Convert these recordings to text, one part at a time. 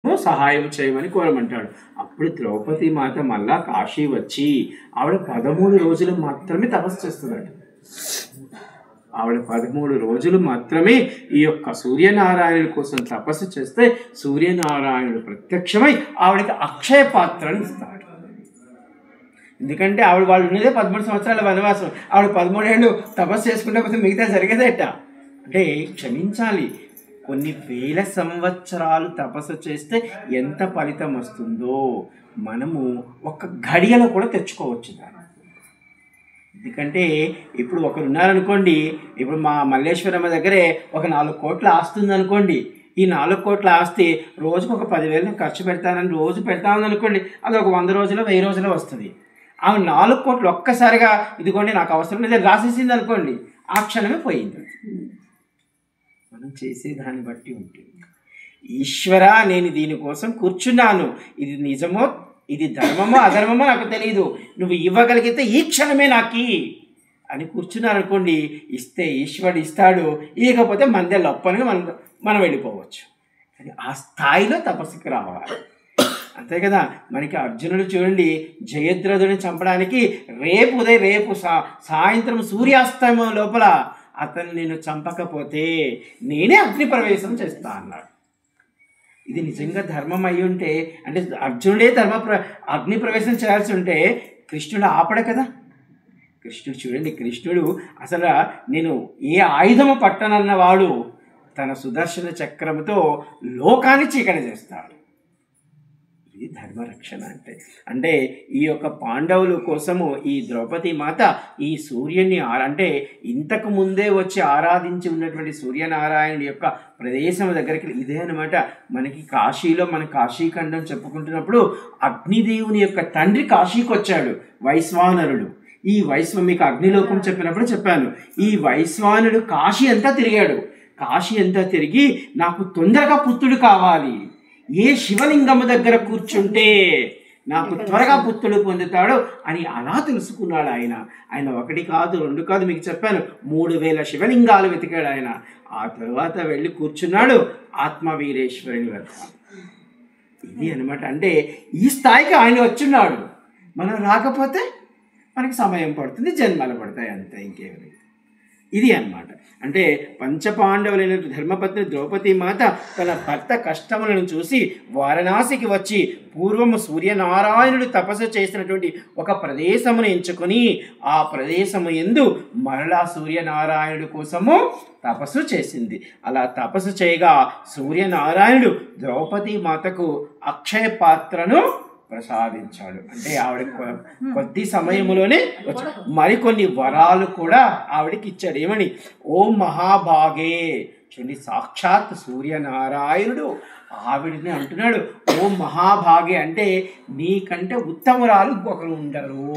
సహాయం చేయమని కోరమంటాడు. అప్పుడు ద్రౌపది మాత మళ్ళా కాశీ వచ్చి ఆవిడ 13 రోజులు మాత్రమే తపస్సు చేస్తుందట. ఆవిడ 13 రోజులు మాత్రమే ఈ యొక్క సూర్యనారాయణుడి కోసం తపస్సు చేస్తే సూర్యనారాయణుడు ప్రత్యక్షమై ఆవిడకి అక్షయ పాత్రను ఇస్తాడు. ఎందుకంటే వాళ్ళు ఉన్నదే 13 సంవత్సరాల వనవాసం. ఆవిడ 13 ఏళ్ళు తపస్సు చేసుకుంటే పోతే మిగతా జరిగేదట. అంటే క్షమించాలి, కొన్ని వేల సంవత్సరాలు తపస్సు చేస్తే ఎంత ఫలితం వస్తుందో మనము ఒక గడియలో కూడా తెచ్చుకోవచ్చు దాన్ని. ఎందుకంటే ఇప్పుడు ఒకరు ఉన్నారనుకోండి, ఇప్పుడు మా మల్లేశ్వరమ్మ దగ్గరే ఒక 4 కోట్ల ఆస్తి ఉందనుకోండి. ఈ 4 కోట్ల ఆస్తి రోజుకు ఒక 10,000 ఖర్చు పెడతానని రోజు పెడతామని అనుకోండి, అది ఒక 100 రోజులు 1000 రోజులు వస్తుంది. ఆమె 4 కోట్లు ఒక్కసారిగా ఇదిగోండి నాకు అవసరం లేదని రాసేసింది అనుకోండి, ఆ క్షణమే పోయింది. మనం చేసేదాన్ని బట్టి ఉంటుంది. ఈశ్వర, నేను దీనికోసం కూర్చున్నాను, ఇది నిజమో ఇది ధర్మమో అధర్మమో నాకు తెలియదు, నువ్వు ఇవ్వగలిగితే ఈ క్షణమే నాకి అని కూర్చున్నారనుకోండి, ఇస్తే ఈశ్వరుడు ఇస్తాడు, ఇవ్వకపోతే మందే లొప్పని మనం వెళ్ళిపోవచ్చు. కానీ ఆ స్థాయిలో తపస్సుకి రావాలి. అంతే కదా. మనకి అర్జునుడు చూడండి, జయద్రథుని చంపడానికి రేపు సాయంత్రం సూర్యాస్తమయం లోపల అతను నేను చంపకపోతే నేనే అగ్ని ప్రవేశం చేస్తా అన్నాడు. ఇది నిజంగా ధర్మం అయి ఉంటే, అంటే అర్జునుడే అగ్ని ప్రవేశం చేయాల్సి ఉంటే కృష్ణుడు ఆపడ కదా. కృష్ణుడు చూడండి, కృష్ణుడు అసలు నేను ఏ ఆయుధము పట్టనన్నవాడు తన సుదర్శన చక్రముతో లోకాన్ని చీకటి చేస్తాడు. ఇది ధర్మరక్షణ అంటే ఈ యొక్క పాండవుల కోసము ఈ ద్రౌపది మాత ఈ సూర్యుని అంటే ఇంతకు ముందే వచ్చి ఆరాధించి ఉన్నటువంటి సూర్యనారాయణుడి యొక్క ప్రదేశం దగ్గరికి ఇదే అనమాట. మనకి కాశీలో మన కాశీఖండం చెప్పుకుంటున్నప్పుడు అగ్నిదేవుని యొక్క తండ్రి కాశీకి వచ్చాడు, వైశ్వానరుడు. ఈ మీకు అగ్నిలోకం చెప్పినప్పుడు చెప్పాను, ఈ వైశ్వానుడు కాశీ అంతా తిరిగాడు. కాశీ అంతా తిరిగి నాకు తొందరగా పుత్రుడు కావాలి, ఏ శివలింగము దగ్గర కూర్చుంటే నాకు త్వరగా పుత్రుడు పొందుతాడు అని అలా తెలుసుకున్నాడు ఆయన. 1 కాదు 2 కాదు, మీకు చెప్పాను 3000 శివలింగాలు వెతికాడు ఆయన. ఆ తర్వాత వెళ్ళి కూర్చున్నాడు ఆత్మవీరేశ్వరుని వద్ద. ఇది అనమాట. అంటే ఈ స్థాయికి ఆయన వచ్చున్నాడు. మనం రాకపోతే మనకి సమయం పడుతుంది, జన్మలు పడతాయి, అంతే, ఇంకేమి. ఇది అన్నమాట. అంటే పంచపాండవులైన ధర్మపత్ని ద్రౌపది మాత తన భర్త కష్టములను చూసి వారణాసికి వచ్చి పూర్వము సూర్యనారాయణుడు తపస్సు చేసినటువంటి ఒక ప్రదేశమును ఎంచుకొని ఆ ప్రదేశము యందు మరలా సూర్యనారాయణుడి కోసము తపస్సు చేసింది. అలా తపస్సు చేయగా సూర్యనారాయణుడు ద్రౌపది మాతకు అక్షయ పాత్రను ప్రసాదించాడు. అంటే ఆవిడ కొద్ది సమయంలోనే మరికొన్ని వరాలు కూడా ఆవిడకి ఇచ్చాడు. ఏమని? ఓ మహాభాగే. చూడండి, సాక్షాత్ సూర్యనారాయణుడు ఆవిడని అంటున్నాడు, ఓ మహాభాగే అంటే నీకంటే ఉత్తమురాలు ఇంకొకరు ఉండరు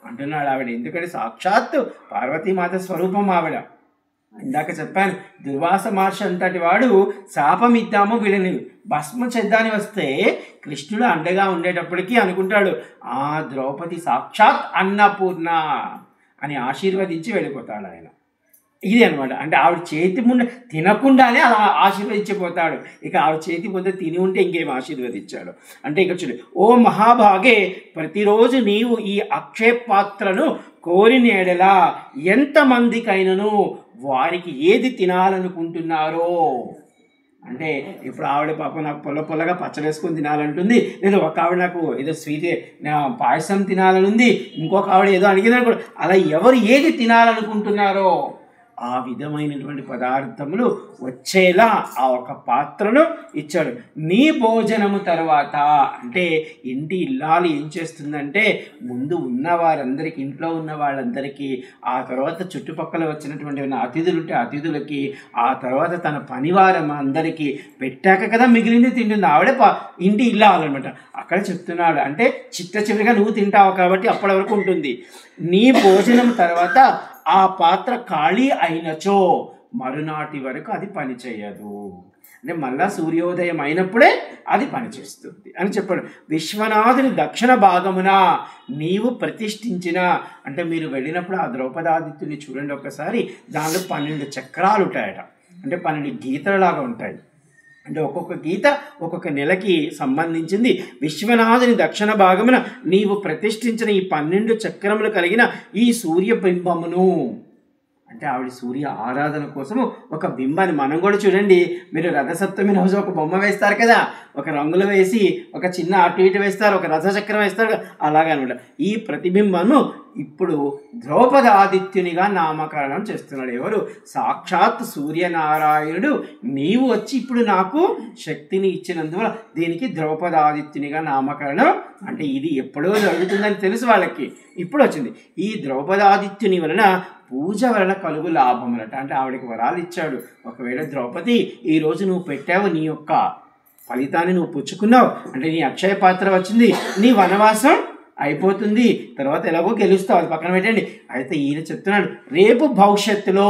అంటున్నాడు ఆవిడ. ఎందుకంటే సాక్షాత్ పార్వతీమాత స్వరూపం ఆవిడ. ఇందాక చెప్పాను, దుర్వాస మహర్షి అంతటి వాడు శాపం ఇద్దాము వీళ్ళని భస్మ చేద్దాని వస్తే కృష్ణుడు అండగా ఉండేటప్పటికీ అనుకుంటాడు, ఆ ద్రౌపది సాక్షాత్ అన్నపూర్ణ అని ఆశీర్వదించి వెళ్ళిపోతాడు ఆయన. ఇది అనమాట. అంటే ఆవిడ చేతి ముందు తినకుండానే అలా ఆశీర్వదించిపోతాడు. ఇక ఆవిడ చేతి ముందు తిని ఉంటే ఇంకేం ఆశీర్వదించాడు అంటే ఇక్కడ చూడు, ఓ మహాభాగే, ప్రతిరోజు నీవు ఈ అక్షయ పాత్రను కోరిన ఎడలా ఎంతమందికైనను వారికి ఏది తినాలనుకుంటున్నారో. అంటే ఇప్పుడు ఆవిడ పాప నాకు పొల్లగా పచ్చడేసుకొని తినాలంటుంది, లేదా ఒక ఆవిడ నాకు ఏదో స్వీట్ పాయసం తినాలని ఉంది, ఇంకొక ఆవిడ ఏదో అడిగినా అలా ఎవరు ఏది తినాలనుకుంటున్నారో ఆ విధమైనటువంటి పదార్థములు వచ్చేలా ఆ ఒక పాత్రను ఇచ్చాడు. నీ భోజనము తర్వాత అంటే ఇంటి ఇల్లాలు ఏం చేస్తుందంటే ముందు ఉన్నవారందరికీ, ఇంట్లో ఉన్న వాళ్ళందరికీ, ఆ తర్వాత చుట్టుపక్కల వచ్చినటువంటి అతిథులు ఉంటే అతిథులకి, ఆ తర్వాత తన పనివారం అందరికీ పెట్టాక కదా మిగిలింది తింటుంది. ఆవిడే ఇంటి ఇల్లాలన్నమాట. అక్కడ చెప్తున్నాడు అంటే చిట్ట చివరిగా నువ్వు తింటావు కాబట్టి అప్పటి వరకు ఉంటుంది. నీ భోజనం తర్వాత ఆ పాత్ర ఖాళీ అయినచో మరునాటి వరకు అది పనిచేయదు. అంటే మళ్ళా సూర్యోదయం అయినప్పుడే అది పనిచేస్తుంది అని చెప్పాడు. విశ్వనాథుని దక్షిణ భాగమున నీవు ప్రతిష్ఠించిన, అంటే మీరు వెళ్ళినప్పుడు ఆ ద్రౌపదాదిత్యుని చూడండి ఒకసారి, దానిలో 12 చక్రాలు ఉంటాయట. అంటే 12 గీతలలాగా ఉంటాయి. అంటే ఒక్కొక్క గీత ఒక్కొక్క నెలకి సంబంధించింది. విశ్వనాథుని దక్షిణ భాగమున నీవు ప్రతిష్ఠించిన ఈ 12 చక్రములు కలిగిన ఈ సూర్యబింబమును, అంటే ఆవిడ సూర్య ఆరాధన కోసము ఒక బింబాన్ని, మనం కూడా చూడండి, మీరు రథసప్తమి రోజు ఒక బొమ్మ వేస్తారు కదా, ఒక రంగులు వేసి ఒక చిన్న అటు ఇటు వేస్తారు, ఒక రథచక్రం వేస్తారు, అలాగనమాట. ఈ ప్రతిబింబము ఇప్పుడు ద్రౌపదాదిత్యునిగా నామకరణం చేస్తున్నాడు. ఎవరు? సాక్షాత్ సూర్యనారాయణుడు. నీవు వచ్చి ఇప్పుడు నాకు శక్తిని ఇచ్చినందువల్ల దీనికి ద్రౌపదాదిత్యునిగా నామకరణం. అంటే ఇది ఎప్పుడో జరుగుతుందని తెలుసు వాళ్ళకి, ఇప్పుడు వచ్చింది. ఈ ద్రౌపదాదిత్యుని వలన పూజ వలన కలుగు లాభములట. అంటే ఆవిడకి వరాలు ఇచ్చాడు. ఒకవేళ ద్రౌపది ఈరోజు నువ్వు పెట్టావు, నీ యొక్క ఫలితాన్ని నువ్వు పుచ్చుకున్నావు అంటే నీ అక్షయ పాత్ర వచ్చింది, నీ వనవాసం అయిపోతుంది, తర్వాత ఎలాగో గెలుస్తావు, అది పక్కన పెట్టండి. అయితే ఈయన చెప్తున్నాడు, రేపు భవిష్యత్తులో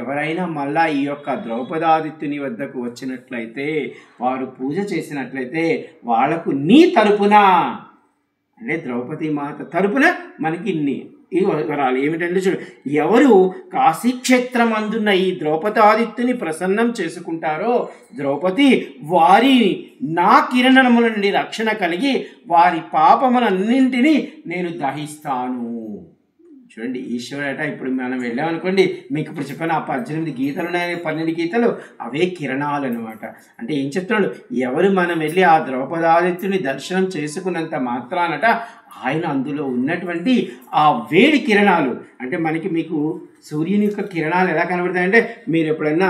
ఎవరైనా మళ్ళా ఈ యొక్క ద్రౌపదాదిత్యుని వద్దకు వచ్చినట్లయితే, వారు పూజ చేసినట్లయితే వాళ్లకు నీ తరపున, అంటే ద్రౌపది మాత తరపున మనకి ఈ వరాలు ఏమిటంటే చూడు, ఎవరు కాశీక్షేత్రం అందున్న ఈ ద్రౌపదాదిత్యుని ప్రసన్నం చేసుకుంటారో ద్రౌపది వారి నా కిరణముల నుండి రక్షణ కలిగి వారి పాపములన్నింటినీ నేను దహిస్తాను. చూడండి, ఈశ్వరట ఇప్పుడు మనం వెళ్ళామనుకోండి, మీకు ఇప్పుడు చెప్పిన ఆ 18 గీతలు ఉన్నాయి, 12 గీతలు అవే కిరణాలు అనమాట. అంటే ఏం చెప్తున్నాడు, ఎవరు మనం వెళ్ళి ఆ ద్రౌపదాదిత్యుని దర్శనం చేసుకున్నంత మాత్రానట ఆయన అందులో ఉన్నటువంటి ఆ వేడి కిరణాలు, అంటే మీకు సూర్యుని యొక్క కిరణాలు ఎలా కనబడతాయంటే, మీరు ఎప్పుడైనా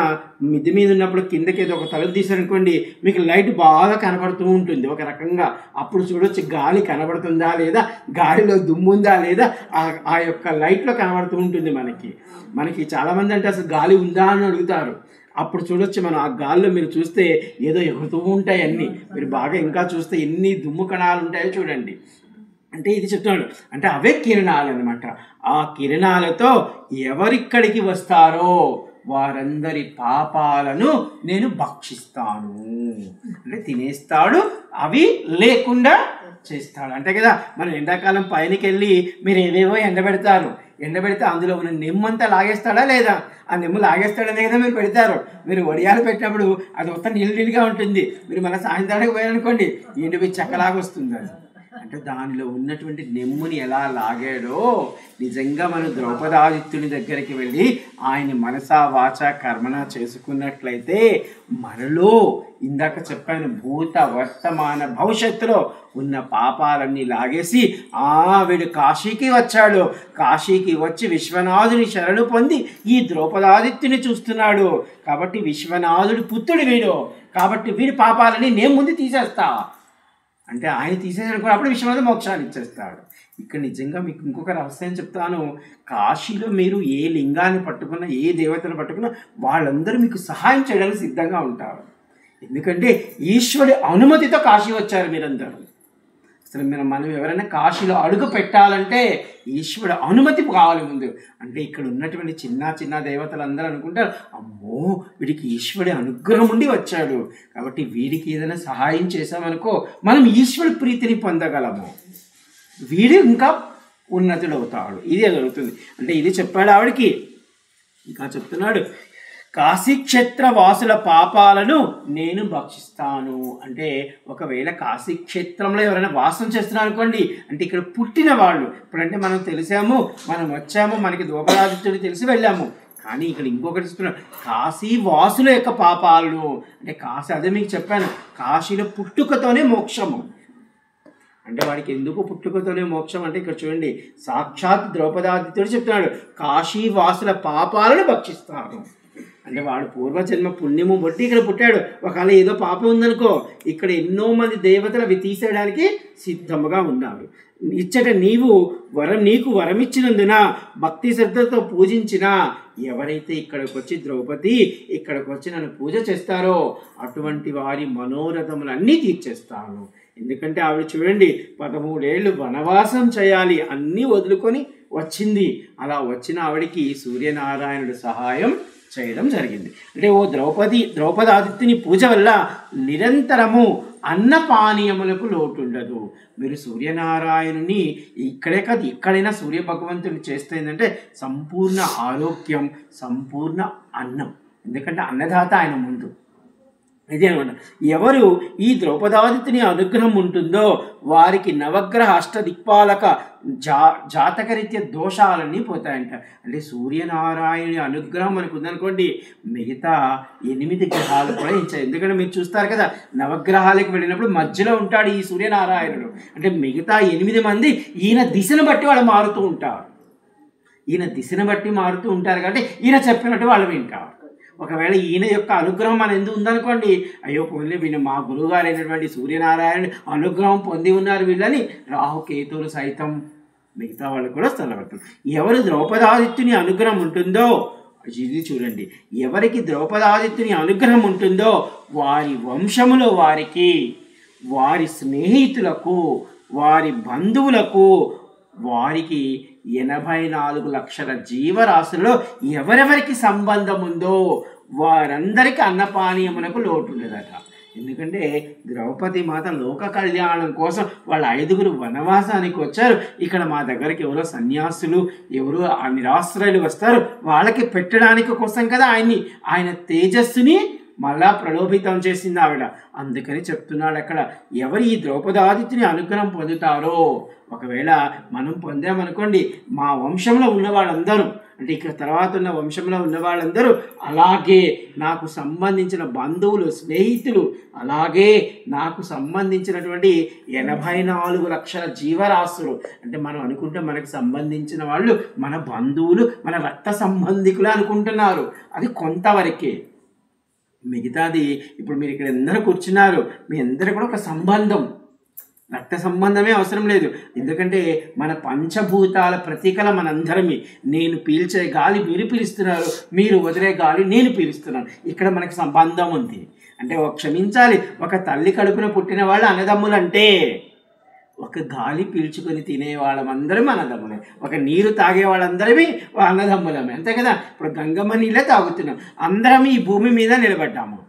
మిద్ది మీద ఉన్నప్పుడు కిందకి ఏదో ఒక తలుపు తీసారనుకోండి, మీకు లైట్ బాగా కనబడుతూ ఉంటుంది ఒక రకంగా. అప్పుడు చూడొచ్చు గాలి కనబడుతుందా లేదా, గాలిలో దుమ్ముందా లేదా, ఆ యొక్క లైట్లో కనబడుతూ ఉంటుంది మనకి చాలామంది అంటే అసలు గాలి ఉందా అని అడుగుతారు. అప్పుడు చూడొచ్చు మనం ఆ గాల్లో మీరు చూస్తే ఏదో ఎగురుతూ ఉంటాయి అన్నీ, మీరు బాగా ఇంకా చూస్తే ఎన్ని దుమ్ము కణాలు ఉంటాయో చూడండి. అంటే ఇది చెప్తున్నాడు, అంటే అవే కిరణాలు అనమాట. ఆ కిరణాలతో ఎవరిక్కడికి వస్తారో వారందరి పాపాలను నేను భక్షిస్తాను, అంటే తినేస్తాడు, అవి లేకుండా చేస్తాడు. అంటే కదా మనం ఎండాకాలం పైనకి వెళ్ళి మీరు ఏవేవో ఎండబెడితే అందులో ఉన్న నెమ్మంతా లాగేస్తాడా లేదా, ఆ నెమ్ము లాగేస్తాడనే కదా మీరు పెడతారు. మీరు వడియాలు పెట్టినప్పుడు అది మొత్తం నీళ్ళగా ఉంటుంది, మీరు మన సాయంత్రానికి పోయారనుకోండి ఎండిపోయి చెక్కలాగా వస్తుంది అది. అంటే దానిలో ఉన్నటువంటి నెమ్ముని ఎలా లాగాడో నిజంగా మనం ద్రౌపదాదిత్యుని దగ్గరికి వెళ్ళి ఆయన మనసా వాచ కర్మణ చేసుకున్నట్లయితే మనలో ఇందాక చెప్పాను భూత వర్తమాన భవిష్యత్తులో ఉన్న పాపాలన్నీ లాగేసి వీడు కాశీకి వచ్చాడు, కాశీకి వచ్చి విశ్వనాథుని శరణు పొంది ఈ ద్రౌపదాదిత్యుని చూస్తున్నాడు కాబట్టి విశ్వనాథుడి పుత్రుడు వీడు, కాబట్టి వీడి పాపాలని నేను ముందు తీసేస్తా అంటే ఆయన తీసేసాడు, అప్పుడు విశ్వనాథుడు మోక్షాన్ని ఇచ్చేస్తాడు. ఇక్కడ నిజంగా మీకు ఇంకొక రహస్యం చెప్తాను, కాశీలో మీరు ఏ లింగాన్ని పట్టుకున్నా ఏ దేవతను పట్టుకున్నా వాళ్ళందరూ మీకు సహాయం చేయడానికి సిద్ధంగా ఉంటారు. ఎందుకంటే ఈశ్వరుడి అనుమతితో కాశీ వచ్చారు మీరందరూ. అసలు మనం ఎవరైనా కాశీలో అడుగు పెట్టాలంటే ఈశ్వరుడు అనుమతి కావాలి ముందు. అంటే ఇక్కడ ఉన్నటువంటి చిన్న దేవతలు అందరూ అనుకుంటారు, అమ్మో వీడికి ఈశ్వరుడి అనుగ్రహం ఉండి వచ్చాడు కాబట్టి వీడికి ఏదైనా సహాయం చేసామనుకో మనం ఈశ్వరుడి ప్రీతిని పొందగలము, వీడు ఇంకా ఉన్నతుడవుతాడు. ఇదే జరుగుతుంది. అంటే ఇది చెప్పాడు ఆవిడికి. ఇంకా చెప్తున్నాడు, కాశీక్షేత్ర వాసుల పాపాలను నేను భక్షిస్తాను. అంటే ఒకవేళ కాశీక్షేత్రంలో ఎవరైనా వాసం చేస్తున్నారు అనుకోండి, అంటే ఇక్కడ పుట్టిన వాళ్ళు, ఇప్పుడంటే మనం తెలిసాము, మనం వచ్చాము, మనకి ద్రౌపదాదిత్యుడు తెలిసి వెళ్ళాము, కానీ ఇక్కడ ఇంకొకటి చెప్తున్నాడు, కాశీ వాసుల యొక్క పాపాలను. అంటే కాశీ, అదే మీకు చెప్పాను, కాశీలో పుట్టుకతోనే మోక్షము. అంటే వాడికి ఎందుకు పుట్టుకతోనే మోక్షం అంటే ఇక్కడ చూడండి, సాక్షాత్ ద్రౌపదాదిత్యుడు చెప్తున్నాడు, కాశీ వాసుల పాపాలను భక్షిస్తాను. అంటే వాడు పూర్వజన్మ పుణ్యము బట్టి ఇక్కడ పుట్టాడు. ఒకవేళ ఏదో పాపం ఉందనుకో, ఇక్కడ ఎన్నో మంది దేవతలు అవి తీసేయడానికి సిద్ధముగా ఉన్నారు. ఇచ్చట నీకు వరం ఇచ్చినందున భక్తి శ్రద్ధతో పూజించిన ఎవరైతే ఇక్కడికి వచ్చి ద్రౌపది ఇక్కడికి వచ్చి నన్ను పూజ చేస్తారో అటువంటి వారి మనోరథములన్నీ తీర్చేస్తాను. ఎందుకంటే ఆవిడ చూడండి 13 ఏళ్ళు వనవాసం చేయాలి, అన్నీ వదులుకొని వచ్చింది. అలా వచ్చిన ఆవిడికి సూర్యనారాయణుడు సహాయం చేయడం జరిగింది. అంటే ద్రౌపదాదిత్యుని పూజ వల్ల నిరంతరము అన్నపానీయములకు లోటు ఉండదు. మీరు సూర్యనారాయణుని ఇక్కడే కాదు ఎక్కడైనా సూర్య భగవంతుని చేస్తే ఏంటంటే సంపూర్ణ ఆరోగ్యం, సంపూర్ణ అన్నం. ఎందుకంటే అన్నదాత ఆయన ముందు. ఇది అనమాట. ఎవరు ఈ ద్రౌపదాదిత్యుని అనుగ్రహం ఉంటుందో వారికి నవగ్రహ అష్టదిక్పాలక జాతకరీత్య దోషాలన్నీ పోతాయంట. అంటే సూర్యనారాయణుని అనుగ్రహం మనకు ఉందనుకోండి, మిగతా 8 గ్రహాలు కూడా ఇచ్చాయి. ఎందుకంటే మీరు చూస్తారు కదా, నవగ్రహాలకు వెళ్ళినప్పుడు మధ్యలో ఉంటాడు ఈ సూర్యనారాయణుడు. అంటే మిగతా 8 మంది ఈయన దిశను బట్టి వాళ్ళు మారుతూ ఉంటారు. ఈయన దిశను బట్టి మారుతూ ఉంటారు కాబట్టి ఈయన చెప్పినట్టు వాళ్ళు వింటారు. ఒకవేళ ఈయన యొక్క అనుగ్రహం మన ఎందుకు ఉందనుకోండి, అయ్యో పోలే వీళ్ళు మా గురువుగారు అయినటువంటి సూర్యనారాయణ అనుగ్రహం పొంది ఉన్నారు వీళ్ళని రాహుకేతువులు సైతం మిగతా వాళ్ళు కూడా స్థలపడతారు. ఎవరు ద్రౌపదాదిత్యుని అనుగ్రహం ఉంటుందో, ఇది చూడండి, ఎవరికి ద్రౌపదాదిత్యుని అనుగ్రహం ఉంటుందో వారి వంశములో వారికి, వారి స్నేహితులకు, వారి బంధువులకు, వారికి 84 లక్షల జీవరాశులలో ఎవరెవరికి సంబంధం ఉందో వారందరికీ అన్నపానీయమునకు లోటు ఉండదట. ఎందుకంటే ద్రౌపది మాత లోక కళ్యాణం కోసం వాళ్ళ 5గురు వనవాసానికి వచ్చారు. ఇక్కడ మా దగ్గరికి ఎవరో సన్యాసులు, ఎవరో నిరాశ్రయులు వస్తారు, వాళ్ళకి పెట్టడానికి కోసం కదా ఆయన తేజస్సుని మళ్ళా ప్రలోభితం చేసింది ఆవిడ. అందుకని చెప్తున్నాడు అక్కడ, ఎవరు ఈ ద్రౌపదాదిత్యుని అనుగ్రహం పొందుతారో, ఒకవేళ మనం పొందామనుకోండి, మా వంశంలో ఉన్న వాళ్ళందరూ, అంటే ఇక్కడ తర్వాత ఉన్న వంశంలో ఉన్న వాళ్ళందరూ, అలాగే నాకు సంబంధించిన బంధువులు, స్నేహితులు, అలాగే నాకు సంబంధించినటువంటి 84 లక్షల జీవరాశులు, అంటే మనం అనుకుంటే మనకు సంబంధించిన వాళ్ళు మన బంధువులు, మన రక్త సంబంధికులు అనుకుంటున్నారు. అది కొంతవరకే. మిగతాది ఇప్పుడు మీరు ఇక్కడ అందరూ కూర్చున్నారు, మీ అందరూ కూడా ఒక సంబంధం, రక్త సంబంధమే అవసరం లేదు. ఎందుకంటే మన పంచభూతాల ప్రతీకల మనందరమే. నేను పీల్చే గాలి మీరు పీలుస్తున్నారు, మీరు వదిలే గాలి నేను పీలుస్తున్నాను. ఇక్కడ మనకు సంబంధం ఉంది. అంటే క్షమించాలి, ఒక తల్లి కడుపున పుట్టిన వాళ్ళు అన్నదమ్ములు, అంటే ఒక గాలి పీల్చుకొని తినే వాళ్ళమందరం అన్నదమ్ములే, ఒక నీరు తాగే వాళ్ళందరమే అన్నదమ్ములమే, అంతే కదా. ఇప్పుడు గంగమ్మ నీళ్ళే తాగుతున్నాం, అందరం ఈ భూమి మీద నిలబడ్డాము.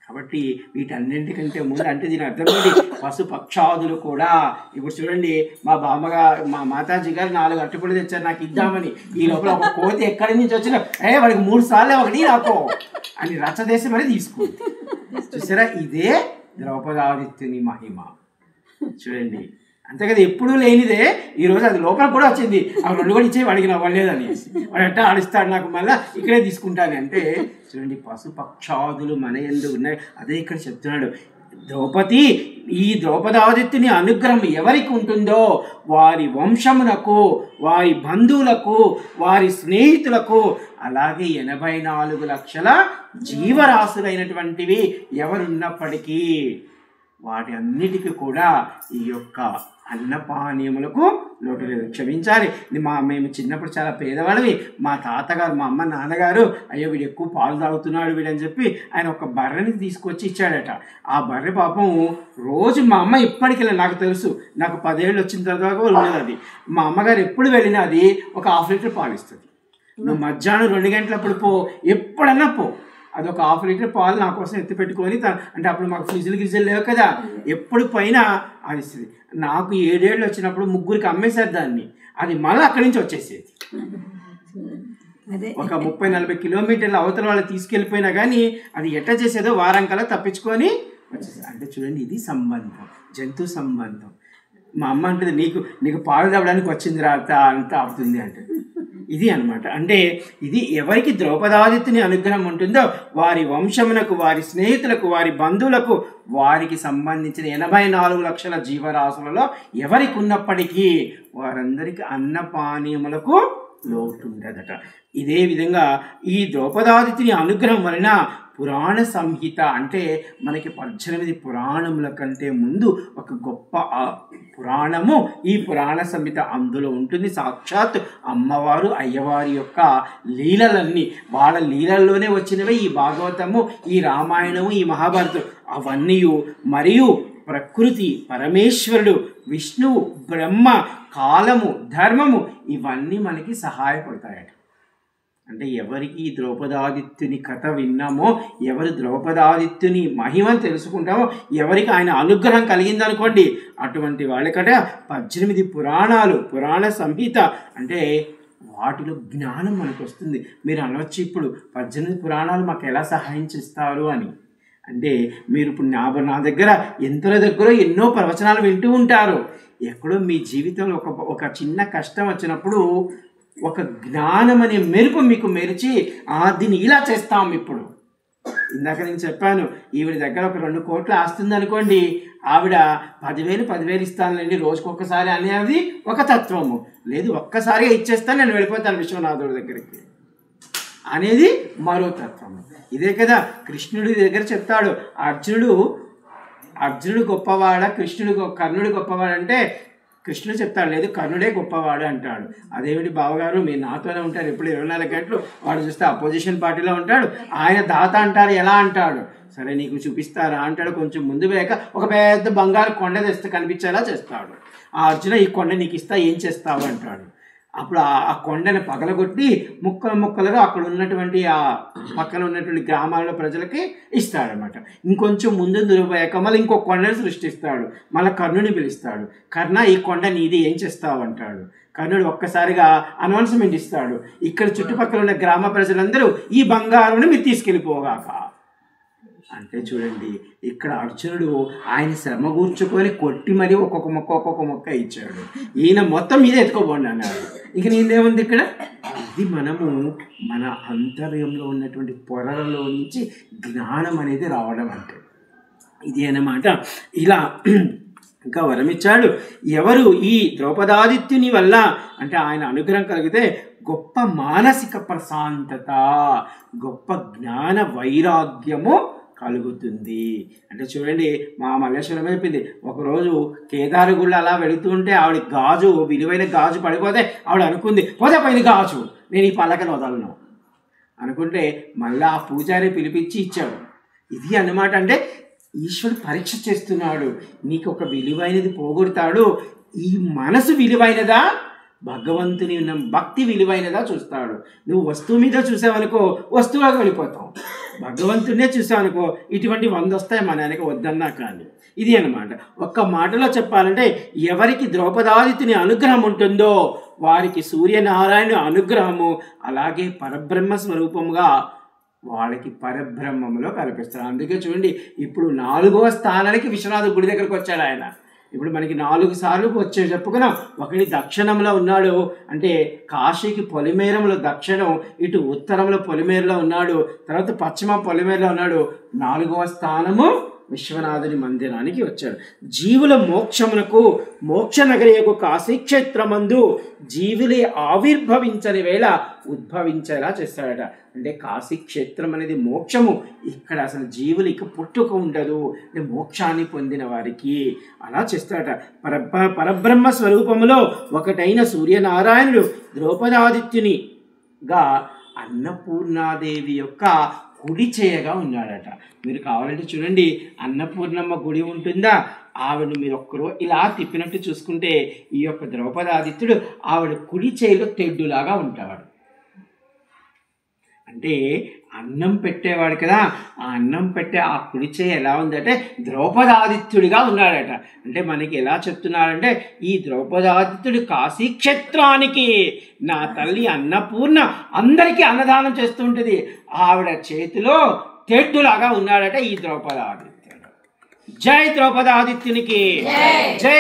కాబట్టి వీటన్నింటికంటే ముందు, అంటే దీని అర్థం ఏంటి, పశు పక్షాదులు కూడా. ఇప్పుడు చూడండి, మా మాతాజీ గారు 4 అరటిపళ్ళు తెచ్చారు నాకు ఇద్దామని. ఈ లోపల ఒక కోతి ఎక్కడి నుంచి వచ్చినా వాడికి 3 సార్లు ఒకటి నాకు అని రచ్చదేశం అని తీసుకుంది. చూసారా, ఇదే ద్రౌపదాదిత్యుని మహిమ. చూడండి, అంతే కదా, ఎప్పుడూ లేనిదే ఈరోజు అది లోపల కూడా వచ్చింది. ఆ 2 కూడా ఇచ్చే వాడికి నవ్వలేదని, వాడు ఎట్టా ఆడిస్తాడు నాకు, మళ్ళీ ఇక్కడే తీసుకుంటాను అంటే. చూడండి, పశు పక్షాదులు మన యందు ఉన్నాయి. అదే ఇక్కడ చెప్తున్నాడు, ద్రౌపది ఈ ద్రౌపదాదిత్యుని అనుగ్రహం ఎవరికి ఉంటుందో వారి వంశమునకు, వారి బంధువులకు, వారి స్నేహితులకు, అలాగే 84 లక్షల జీవరాశులైనటువంటివి ఎవరున్నప్పటికీ వాటి అన్నిటికీ కూడా ఈ యొక్క అన్నపానీయములకు లోటు లేదు. క్షమించాలి, మేము చిన్నప్పుడు చాలా పేదవాళ్ళవి. మా తాతగారు, మా అమ్మ నాన్నగారు, అయ్యో వీడు ఎక్కువ పాలు తాగుతున్నాడు వీడని చెప్పి ఆయన ఒక బర్రెని తీసుకొచ్చి ఇచ్చాడట. ఆ బర్రె పాపం రోజు, మా అమ్మ ఇప్పటికెళ్ళి నాకు తెలుసు, నాకు 10 ఏళ్ళు వచ్చిన తర్వాత ఉన్నది అది. మా అమ్మగారు ఎప్పుడు వెళ్ళినా అది ఒక 1/2 లీటర్ పాలు ఇస్తుంది. నువ్వు మధ్యాహ్నం 2 గంటలప్పుడు పో, ఎప్పుడన్నా పో, అదొక 1/2 లీటర్ పాలు నా కోసం ఎత్తి పెట్టుకొని, అంటే అప్పుడు మాకు ఫ్రిడ్జ్లు లేవు కదా, ఎప్పుడు పైన అది ఇస్తుంది. నాకు 7 ఏళ్ళు వచ్చినప్పుడు 3కి అమ్మేశారు దాన్ని, అది మళ్ళీ అక్కడి నుంచి వచ్చేసేది. ఒక 30-40 కిలోమీటర్ల అవతల వాళ్ళు తీసుకెళ్ళిపోయినా కానీ అది ఎట్లా చేసేదో వారం కల్లా తప్పించుకొని వచ్చేసేది. అంటే చూడండి, ఇది సంబంధం, జంతు సంబంధం. మా అమ్మ అంటుంది, నీకు పాలు తాగడానికి వచ్చింది రాత అంత అవుతుంది అంటే. ఇది అనమాట. అంటే ఇది ఎవరికి ద్రౌపదాదిత్యుని అనుగ్రహం ఉంటుందో వారి వంశమునకు, వారి స్నేహితులకు, వారి బంధువులకు, వారికి సంబంధించిన 84 లక్షల జీవరాశులలో ఎవరికి ఉన్నప్పటికీ వారందరికీ అన్నపానీయములకు లోటు ఉండదట. ఇదే విధంగా ఈ ద్రౌపదాదిత్యుని అనుగ్రహం వలన పురాణ సంహిత, అంటే మనకి 18 పురాణముల కంటే ముందు ఒక గొప్ప పురాణము ఈ పురాణ సంహిత. అందులో ఉంటుంది సాక్షాత్ అమ్మవారు, అయ్యవారి యొక్క లీలలన్నీ, వాళ్ళ లీలల్లోనే వచ్చినవే ఈ భాగవతము, ఈ రామాయణము, ఈ మహాభారతం అవన్నీ. మరియు ప్రకృతి, పరమేశ్వరుడు, విష్ణువు, బ్రహ్మ, కాలము, ధర్మము ఇవన్నీ మనకి సహాయపడతాయట. అంటే ఎవరికి ద్రౌపదాదిత్యుని కథ విన్నామో, ఎవరు ద్రౌపదాదిత్యుని మహిమను తెలుసుకుంటామో, ఎవరికి ఆయన అనుగ్రహం కలిగిందనుకోండి, అటువంటి వాళ్ళకట 18 పురాణాలు, పురాణ సంహిత, అంటే వాటిలో జ్ఞానం మనకు వస్తుంది. మీరు అనవచ్చు, ఇప్పుడు 18 పురాణాలు మాకు ఎలా సహాయం చేస్తారు అని. అంటే మీరు ఇప్పుడు నా దగ్గర ఎంతల దగ్గర ఎన్నో ప్రవచనాలు వింటూ ఉంటారు. ఎక్కడో మీ జీవితంలో ఒక చిన్న కష్టం వచ్చినప్పుడు ఒక జ్ఞానం అనే మెరుపు మీకు మెరిచి దీన్ని ఇలా చేస్తాం. ఇప్పుడు ఇందాక నేను చెప్పాను, ఈవిడ దగ్గర ఒక 2 కోట్లు ఆస్తుంది అనుకోండి, ఆవిడ 10,000 ఇస్తానులేండి రోజుకొకసారి అనేది ఒక తత్వము. లేదు, ఒక్కసారిగా ఇచ్చేస్తాను, నేను వెళ్ళిపోతాను విశ్వనాథుడి దగ్గరికి అనేది మరో తత్వము. ఇదే కదా కృష్ణుడి దగ్గర చెప్తాడు, అర్జునుడు గొప్పవాడా కర్ణుడు గొప్పవాడంటే కృష్ణుడు చెప్తాడు, లేదు కర్ణుడే గొప్పవాడు అంటాడు. అదేమిటి బావగారు, మీరు నాతోనే ఉంటారు ఎప్పుడు 24 గంటలు, వాడు చూస్తే అపోజిషన్ పార్టీలో ఉంటాడు, ఆయన దాత అంటారు ఎలా అంటాడు. సరే నీకు చూపిస్తారా అంటాడు. కొంచెం ముందు వేయక ఒక పెద్ద బంగారు కొండ తెస్తే కనిపించేలా చేస్తాడు. ఆ అర్జున ఈ కొండ నీకు ఇస్తా, ఏం చేస్తావు అంటాడు. అప్పుడు ఆ కొండని పగలగొట్టి ముక్కలుగా అక్కడ ఉన్నటువంటి ఆ పక్కన ఉన్నటువంటి గ్రామాల ప్రజలకి ఇస్తాడనమాట. ఇంకొంచెం ముందు దురిపోయాక మళ్ళీ ఇంకో కొండని సృష్టిస్తాడు. మళ్ళీ కర్ణుని పిలుస్తాడు. కర్ణ ఈ కొండ నీది, ఏం చేస్తావు అంటాడు. కర్ణుడు ఒక్కసారిగా అనౌన్స్మెంట్ ఇస్తాడు, ఇక్కడ చుట్టుపక్కల ఉన్న గ్రామ ప్రజలందరూ ఈ బంగారుని మీరు తీసుకెళ్ళిపోగాక అంటే. చూడండి, ఇక్కడ అర్జునుడు ఆయన శ్రమ కూర్చుకొని కొట్టి మరీ ఒక్కొక్క మొక్క ఇచ్చాడు. ఈయన మొత్తం మీద ఎత్తుకోబోండి అన్నాడు. ఇక నేనేముంది ఇక్కడ, ఇది మనము మన అంతర్యంలో ఉన్నటువంటి పొరలలో నుంచి జ్ఞానం అనేది రావడం అంటే ఇది అన్నమాట. ఇలా ఇంకా వరమిచ్చాడు. ఎవరు ఈ ద్రౌపదాదిత్యుని వల్ల అంటే ఆయన అనుగ్రహం కలిగితే గొప్ప మానసిక ప్రశాంతత, గొప్ప జ్ఞాన వైరాగ్యము కలుగుతుంది. అంటే చూడండి, మా మల్లేశ్వరం అయిపోయింది. ఒకరోజు కేదారగుళ్ళు అలా వెళుతూ ఉంటే ఆవిడ గాజు, విలువైన గాజు పడిపోతే ఆవిడ అనుకుంది, పోతే పైన గాజు, నేను ఈ పల్లకను వదలను అనుకుంటే మళ్ళీ ఆ పూజారి పిలిపించి ఇచ్చాడు. ఇది అన్నమాట. అంటే ఈశ్వరుడు పరీక్ష చేస్తున్నాడు, నీకు ఒక విలువైనది పోగొడతాడు. ఈ మనసు విలువైనదా, భగవంతుని ఉన్న భక్తి విలువైనదా చూస్తాడు. నువ్వు వస్తువు మీద చూసావనుకో వస్తువులోకి వెళ్ళిపోతావు, భగవంతుడినే చూసావనుకో ఇటువంటి 100 వస్తాయి మన వెనక వద్దన్నా కానీ. ఇది అన్నమాట. ఒక్క మాటలో చెప్పాలంటే ఎవరికి ద్రౌపదాదిత్యుని అనుగ్రహం ఉంటుందో వారికి సూర్యనారాయణ అనుగ్రహము అలాగే పరబ్రహ్మ స్వరూపముగా వాళ్ళకి పరబ్రహ్మములో కల్పిస్తారు. అందుకే చూడండి, ఇప్పుడు 4వ స్థానానికి విశ్వనాథ గుడి దగ్గరకు వచ్చాడు ఆయన. ఇప్పుడు మనకి 4 సార్లు వచ్చే చెప్పుకున్నాం. ఒకటి దక్షిణంలో ఉన్నాడు, అంటే కాశీకి పొలిమేరంలో దక్షిణం, ఇటు ఉత్తరంలో పొలిమేరలో ఉన్నాడు, తర్వాత పశ్చిమ పొలిమేరలో ఉన్నాడు. 4వ స్థానము విశ్వనాథుని మందిరానికి వచ్చాడు. జీవుల మోక్షమునకు మోక్ష నగరియకు కాశీక్షేత్రమందు జీవులే ఆవిర్భవించని వేళ ఉద్భవించేలా చేస్తాడట. అంటే కాశీక్షేత్రం అనేది మోక్షము. ఇక్కడ అసలు జీవులు ఇక పుట్టుక ఉండదు, మోక్షాన్ని పొందిన వారికి అలా చేస్తాడట. పరబ్రహ్మ స్వరూపములో ఒకటైన సూర్యనారాయణుడు ద్రౌపదాదిత్యునిగా అన్నపూర్ణాదేవి యొక్క గుడి చేయగా ఉన్నాడట. మీరు కావాలంటే చూడండి, అన్నపూర్ణమ్మ గుడి ఉంటుందా, ఆవిడని మీరు ఒక్కరో ఇలా తిప్పినట్టు చూసుకుంటే ఈ యొక్క ద్రౌపదాదిత్యుడు ఆవిడ కుడి చేయిలో తెడ్డులాగా ఉంటాడు. అంటే అన్నం పెట్టేవాడు కదా, ఆ అన్నం పెట్టే ఆ కుడి చేయి ఎలా ఉందంటే ద్రౌపదాదిత్యుడిగా ఉన్నాడట. అంటే మనకి ఎలా చెప్తున్నాడంటే ఈ ద్రౌపదాదిత్యుడు కాశీక్షేత్రానికి నా తల్లి అన్నపూర్ణ అందరికీ అన్నదానం చేస్తూ ఉంటుంది, ఆవిడ చేతిలో తెడ్డులాగా ఉన్నాడట ఈ ద్రౌపదాదిత్యుడు. జై ద్రౌపదాదిత్యునికి జై.